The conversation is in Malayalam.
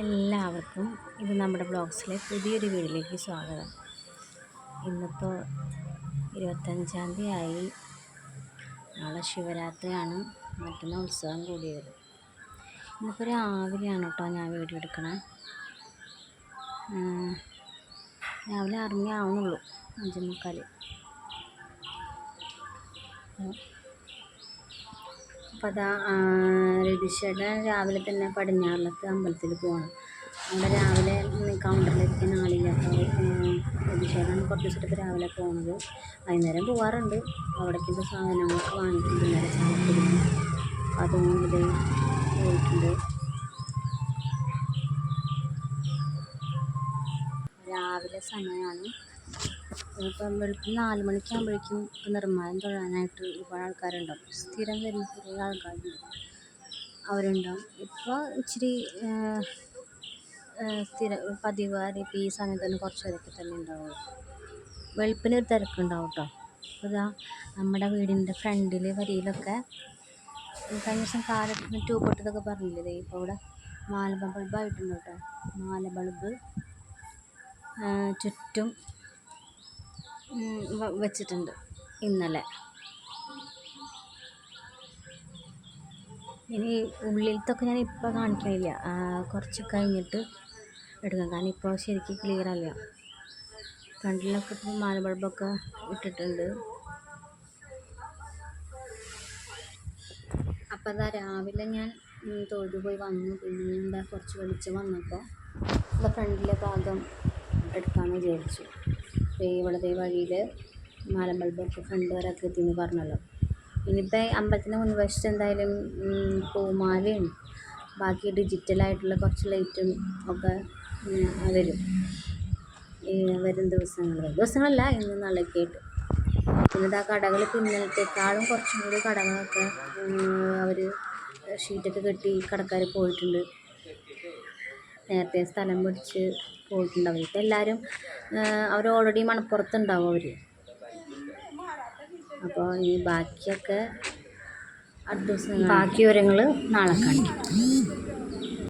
എല്ലാവർക്കും ഇത് നമ്മുടെ ബ്ലോഗ്സിലെ പുതിയൊരു വീഡിയോയിലേക്ക് സ്വാഗതം. ഇന്നിപ്പോൾ 25-ാം തീയതി നാളെ ശിവരാത്രിയാണ്. മറ്റന്നാൾ ഉത്സവം കൂടിയത്. ഇന്നിപ്പോൾ രാവിലെയാണ് കേട്ടോ ഞാൻ വീഡിയോ എടുക്കണേ. രാവിലെ 6 മണി ആവുന്നുള്ളൂ, 5:45. അപ്പോൾ അതാ രതീഷേട്ടൻ രാവിലെ തന്നെ പടിഞ്ഞാറിലത്തെ അമ്പലത്തിൽ പോകണം. അവിടെ രാവിലെ കൗണ്ടറിലിരിക്കാൻ ആളില്ല. അപ്പോൾ രതീഷേട്ടൻ കുറച്ച് ദിവസമായിട്ട് രാവിലെ പോകുന്നത്. വൈകുന്നേരം പോകാറുണ്ട്. അവിടേക്ക് സാധനങ്ങളൊക്കെ വാങ്ങിയിട്ടുണ്ട്. നേരെ ചായപ്പൊടി അതുകൊണ്ട് പോയിട്ടുണ്ട്. രാവിലെ സമയമാണ്. ഇപ്പം വെളുപ്പിന് 4 മണിക്കാകുമ്പോഴേക്കും നിർമ്മാണം തൊഴാനായിട്ട് ഒരുപാട് ആൾക്കാരുണ്ടാവും. സ്ഥിരം വരുന്ന കുറേ ആൾക്കാരുണ്ട്, അവരുണ്ടാവും. ഇപ്പോൾ ഇച്ചിരി പതിവാരി ഇപ്പോൾ ഈ സമയത്ത് തന്നെ കുറച്ച് പേരൊക്കെ തന്നെ ഉണ്ടാവുള്ളൂ. വെളുപ്പിനൊരു തിരക്കുണ്ടാവും കേട്ടോ. അപ്പോൾ ഇതാ നമ്മുടെ വീടിൻ്റെ ഫ്രണ്ടിൽ വരിയിലൊക്കെ കഴിഞ്ഞ ദിവസം കാലത്ത് ട്യൂബ് പൊട്ടതൊക്കെ പറഞ്ഞില്ലേ, ഇപ്പോൾ ഇവിടെ മാലബ ബൾബായിട്ടുണ്ട് കേട്ടോ. മാല ബൾബ് ചുറ്റും വെച്ചിട്ടുണ്ട് ഇന്നലെ. ഇനി ഉള്ളിലത്തൊക്കെ ഞാൻ ഇപ്പോൾ കാണിക്കണില്ല, കുറച്ച് കഴിഞ്ഞിട്ട് എടുക്കാം. കാരണം ഇപ്പോൾ ശരിക്കും ക്ലിയർ അല്ല. ഫ്രണ്ടിലൊക്കെ ഇപ്പോൾ മാല ബൾബൊക്കെ ഇട്ടിട്ടുണ്ട്. അപ്പോൾ അതാ രാവിലെ ഞാൻ തൊഴുതു പോയി വന്നു. പിന്നെ എന്താ കുറച്ച് വെളിച്ചം വന്നപ്പോൾ ഇപ്പോൾ ഫ്രണ്ടിലെ ഭാഗം എടുക്കാമെന്ന് വിചാരിച്ചു. ഇവിടുത്തെ വഴിയിൽ മാല ബൾബൊക്കെ ഫ്രണ്ട് വരെ ഒക്കെ എത്തിയെന്ന് പറഞ്ഞല്ലോ. ഇനിയിപ്പോൾ അമ്പലത്തിൻ്റെ മുൻവശത്ത് എന്തായാലും പൂമാലയും ബാക്കി ഡിജിറ്റലായിട്ടുള്ള കുറച്ച് ലൈറ്റും ഒക്കെ വരും വരും ദിവസങ്ങളല്ല, ഇന്ന് നാളെയൊക്കെ ആയിട്ട്. പിന്നെ ആ കടകൾ ഇന്നലത്തേക്കാളും കുറച്ചും കൂടി കടകളൊക്കെ അവർ ഷീറ്റൊക്കെ കെട്ടി കടക്കാർ പോയിട്ടുണ്ട്. നേരത്തെ സ്ഥലം പിടിച്ച് പോയിട്ടുണ്ടാവും. ഇപ്പം എല്ലാവരും അവർ ഓൾറെഡി മണപ്പുറത്തുണ്ടാവും അവർ. അപ്പോൾ ഈ ബാക്കിയൊക്കെ അടുത്ത ദിവസം ബാക്കി വിവരങ്ങൾ നാളെ കാണിക്കും.